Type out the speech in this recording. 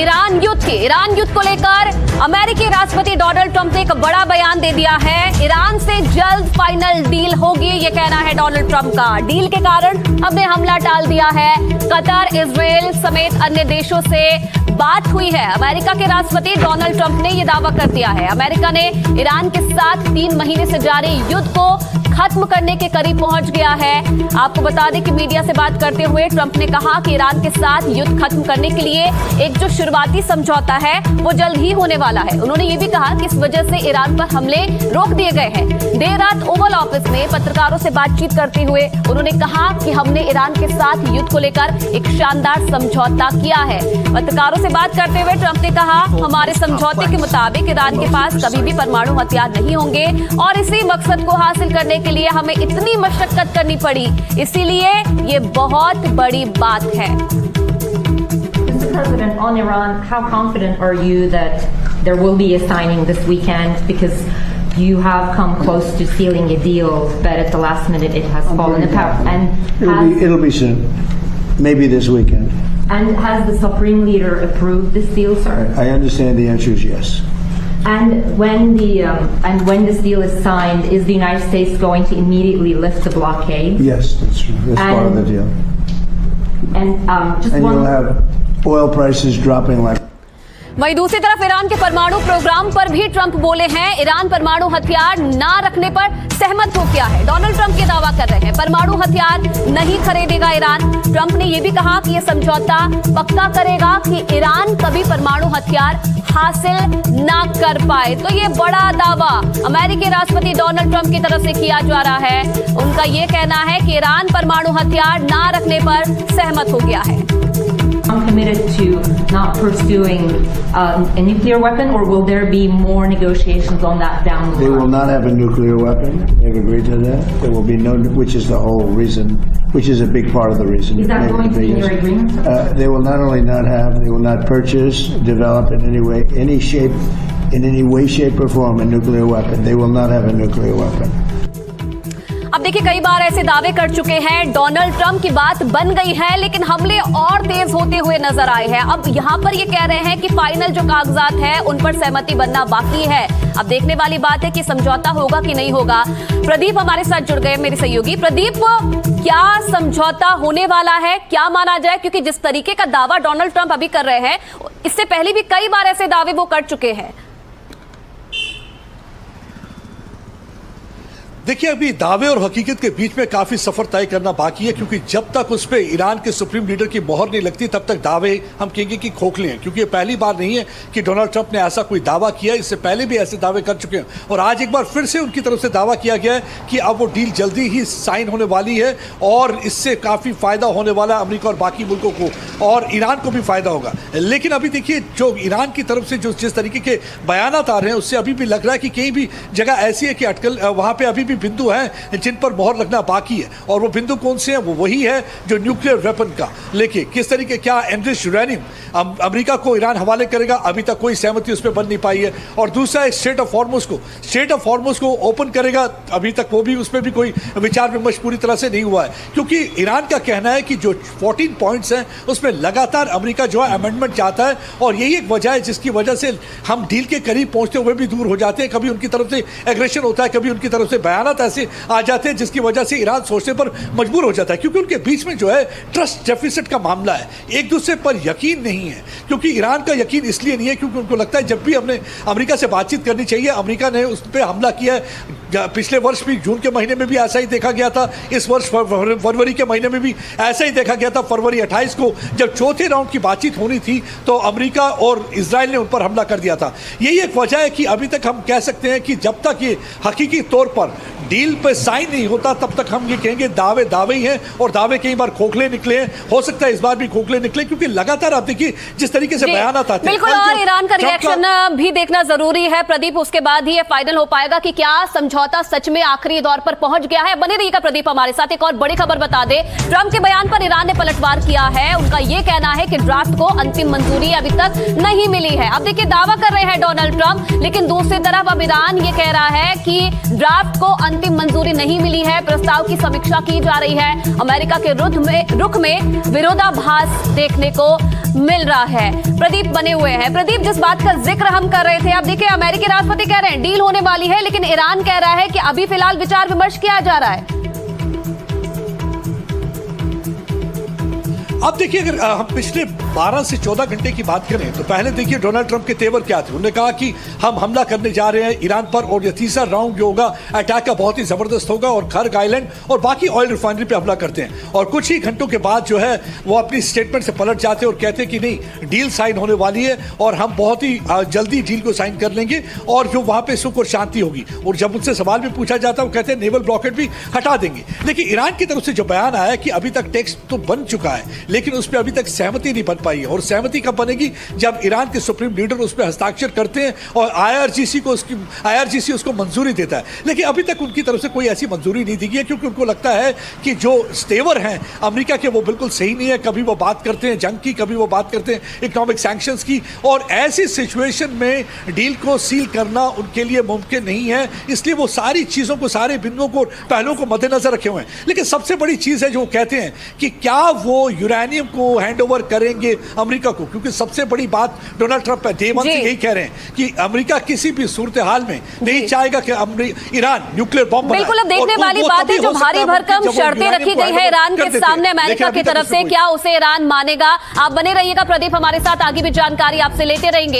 Iran युद्ध को लेकर अमेरिकी राष्ट्रपति डोनाल्ड ट्रंप ने एक बड़ा बयान दे दिया है। ईरान से जल्द फाइनल डील होगी, ये कहना है डोनाल्ड ट्रंप का। डील के कारण हमने हमला टाल दिया है। कतर, इजराइल समेत अन्य देशों से बात हुई है। अमेरिका के राष्ट्रपति डोनाल्ड ट्रंप ने यह दावा कर दिया है। अमेरिका ने ईरान के साथ 3 महीने से जारी युद्ध को खत्म करने के करीब पहुंच गया है। आपको बता दें कि मीडिया से बात करते हुए ट्रंप ने कहा कि ईरान के साथ युद्ध खत्म करने के लिए एक जो शुरुआती समझौता है वो जल्द ही होने वाला है। उन्होंने ये भी कहा कि इस वजह से ईरान पर हमले रोक दिए गए हैं। देर रात ओवल ऑफिस में पत्रकारों से बातचीत करते हुए उन्होंने कहा कि हमने ईरान के साथ युद्ध को लेकर एक शानदार समझौता किया है। पत्रकारों से बात करते हुए ट्रंप ने कहा, हमारे समझौते के मुताबिक ईरान के पास कभी भी परमाणु हथियार नहीं होंगे और इसी मकसद को हासिल करने के लिए हमें इतनी मशक्कत करनी पड़ी, इसीलिए ये बहुत बड़ी बात है। Mr. President, on Iran, how confident are you that there will be a signing this weekend? Because you have come close to sealing a deal, but at the last minute it has fallen apart. And it'll be soon, maybe this weekend. And has the Supreme Leader approved this deal, sir? I understand the answer is yes. And when this deal is signed, is the United States going to immediately lift the blockade? Yes, that's true. That's part of the deal. And just And one. you'll have oil prices dropping like. वहीं दूसरी तरफ Iran के परमाणु programme पर भी Trump बोले हैं। Iran परमाणु हथियार ना रखने पर सहमत हो गया है। डोनाल्ड ट्रंप ये दावा कर रहे हैं, परमाणु हथियार नहीं खरीदेगा ईरान। ट्रंप ने यह भी कहा कि यह समझौता पक्का करेगा कि ईरान कभी परमाणु हथियार हासिल ना कर पाए। तो ये बड़ा दावा अमेरिकी राष्ट्रपति डोनाल्ड ट्रंप की तरफ से किया जा रहा है। उनका यह कहना है कि ईरान परमाणु हथियार ना रखने पर सहमत हो गया है। Committed to not pursuing a nuclear weapon, or will there be more negotiations on that down the road? They will not have a nuclear weapon. They've agreed to that. There will be no, which is the whole reason, which is a big part of the reason. Is that going to be in your agreement? They will not only not have, they will not purchase, develop in any way, any shape, in any way, shape, or form a nuclear weapon. They will not have a nuclear weapon. अब देखिए, कई बार ऐसे दावे कर चुके हैं। Donald Trump की बात बन गई है, लेकिन हमले और तेज होते हुए नजर आए हैं। अब यहां पर ये कह रहे हैं कि फाइनल जो कागजात हैं उन पर सहमति बनना बाकी है। अब देखने वाली बात है कि समझौता होगा कि नहीं होगा। प्रदीप हमारे साथ जुड़ गए, मेरे सहयोगी। प्रदीप, क्या समझौता होने वाला है, क्या माना जाए? क्योंकि जिस तरीके का दावा डोनाल्ड ट्रंप अभी कर रहे हैं, इससे पहले भी कई बार ऐसे दावे वो कर चुके हैं। देखिए, अभी दावे और हकीकत के बीच में काफी सफर तय करना बाकी है, क्योंकि जब तक उस पर ईरान के सुप्रीम लीडर की मोहर नहीं लगती तब तक दावे हम कहेंगे कि खोखले हैं। क्योंकि ये पहली बार नहीं है कि डोनाल्ड ट्रंप ने ऐसा कोई दावा किया, इससे पहले भी ऐसे दावे कर चुके हैं और आज एक बार फिर से उनकी तरफ से दावा किया गया है कि अब वो डील जल्दी ही साइन होने वाली है और इससे काफी फायदा होने वाला है अमेरिका और बाकी मुल्कों को, और ईरान को भी फायदा होगा। लेकिन अभी देखिए, जो ईरान की तरफ से जो जिस तरीके के बयान आ रहे हैं उससे अभी भी लग रहा है कि कहीं भी जगह ऐसी है कि अटकल वहां पर अभी भी बिंदु है जिन पर मोहर लगना बाकी है। और वो बिंदु कौन से हैं? वो वही है जो न्यूक्लियर वेपन का लेके किस तरीके, क्या एनरिच्ड यूरेनियम अमेरिका को ईरान हवाले करेगा, अभी तक कोई सहमति उस पर बन नहीं पाई है। और दूसरा है स्ट्रेट ऑफ हॉर्मुज को ओपन करेगा, अभी तक वो भी उस पर भी कोई विचार विमर्श पूरी तरह से नहीं हुआ है। क्योंकि ईरान का कहना है कि जो 14 पॉइंट्स हैं उसमें लगातार अमेरिका जो है अमेंडमेंट चाहता है और यही एक वजह है जिसकी वजह से हम डील के करीब पहुंचते हुए भी दूर हो जाते हैं। कभी उनकी तरफ से एग्रेशन होता है, कभी उनकी तरफ से बयान ऐसे आ जाते हैं जिसकी वजह से ईरान सोचने पर मजबूर हो जाता है। क्योंकि उनके बीच में जो है ट्रस्ट डेफिसिट का मामला है, एक दूसरे पर यकीन नहीं है। क्योंकि ईरान का यकीन इसलिए नहीं है क्योंकि उनको लगता है जब भी हमने अमेरिका से बातचीत करनी चाहिए, अमेरिका ने उस पर हमला किया है। पिछले वर्ष भी जून के महीने में भी ऐसा ही देखा गया था, इस वर्ष फरवरी के महीने में भी ऐसा ही देखा गया था। फरवरी 28 को जब चौथे राउंड की बातचीत होनी थी तो अमेरिका और इजराइल ने उन पर हमला कर दिया था। यही एक वजह है कि अभी तक हम कह सकते हैं कि जब तक ये हकीकी तौर पर डील पर साइन नहीं होता तब तक हम ये कहेंगे दावे दावे ही हैं और दावे कई बार खोखले निकले हैं। हो सकता है इस बार भी खोखले निकले, क्योंकि लगातार आप देखिए जिस तरीके से बयान आते हैं। बिल्कुल, और ईरान का रिएक्शन भी देखना जरूरी है प्रदीप, उसके बाद ही ये फाइनल हो पाएगा कि क्या समझौता समझौता सच में आखिरी दौर पर पहुंच गया है? बने रहिएगा प्रदीप हमारे साथ। एक और बड़ी खबर बता दे, ट्रंप के बयान पर ईरान ने पलटवार किया है। उनका यह कहना है कि ड्राफ्ट को अंतिम मंजूरी अभी तक नहीं मिली है। अब देखिए, दावा कर रहे हैं डोनाल्ड ट्रंप, लेकिन दूसरी तरफ अब ईरान ये कह रहा है कि ड्राफ्ट को अंतिम मंजूरी नहीं मिली है। प्रस्ताव की समीक्षा की जा रही है। अमेरिका के रुख में विरोधाभास देखने को मिल रहा है। प्रदीप बने हुए हैं। प्रदीप, जिस बात का जिक्र हम कर रहे थे, अब देखिए अमेरिकी राष्ट्रपति कह रहे हैं डील होने वाली है, लेकिन ईरान कह रहा है कि अभी फिलहाल विचार विमर्श किया जा रहा है। अब देखिए, अगर हम पिछले 12 से 14 घंटे की बात करें तो पहले देखिए डोनाल्ड ट्रंप के तेवर क्या थे। उन्होंने कहा कि हम हमला करने जा रहे हैं ईरान पर, और ये तीसरा राउंड जो होगा अटैक का बहुत ही जबरदस्त होगा, और खर्ग आइलैंड और बाकी ऑयल रिफाइनरी पे हमला करते हैं। और कुछ ही घंटों के बाद जो है वो अपनी स्टेटमेंट से पलट जाते हैं और कहते हैं कि नहीं, डील साइन होने वाली है और हम बहुत ही जल्दी डील को साइन कर लेंगे और जो वहां पर सुख और शांति होगी। और जब उनसे सवाल भी पूछा जाता है, वो कहते हैं नेवल ब्लॉकेट भी हटा देंगे। लेकिन ईरान की तरफ से जो बयान आया कि अभी तक टेक्स्ट तो बन चुका है, लेकिन उस पर अभी तक सहमति नहीं बन पाई है। और सहमति कब बनेगी? जब ईरान के सुप्रीम लीडर उस पर हस्ताक्षर करते हैं और आईआरजीसी उसको मंजूरी देता है। लेकिन अभी तक उनकी तरफ से कोई ऐसी मंजूरी नहीं दी गई है, क्योंकि उनको लगता है कि जो स्टेवर हैं अमेरिका के, वो बिल्कुल सही नहीं है। कभी वो बात करते हैं जंग की, कभी वो बात करते हैं इकोनॉमिक सैंक्शंस की, और ऐसी सिचुएशन में डील को सील करना उनके लिए मुमकिन नहीं है। इसलिए वो सारी चीजों को, सारे बिंदुओं को, पहलुओं को मद्देनजर रखे हुए हैं। लेकिन सबसे बड़ी चीज है जो वो कहते हैं कि क्या वो यूरेनियम को हैंड ओवर करेंगे अमेरिका को, क्योंकि सबसे बड़ी बात डोनाल्ड ट्रंप डे वन से यही कह रहे हैं कि अमेरिका किसी भी सूरत हाल में नहीं चाहेगा कि ईरान न्यूक्लियर बॉम्ब बनाए। बिल्कुल, अब देखने वाली बात है, जो भारी भरकम शर्तें रखी गई है ईरान के सामने अमेरिका की तरफ से, क्या उसे ईरान मानेगा? आप बने रहिएगा प्रदीप हमारे साथ, आगे भी जानकारी आपसे लेते रहेंगे।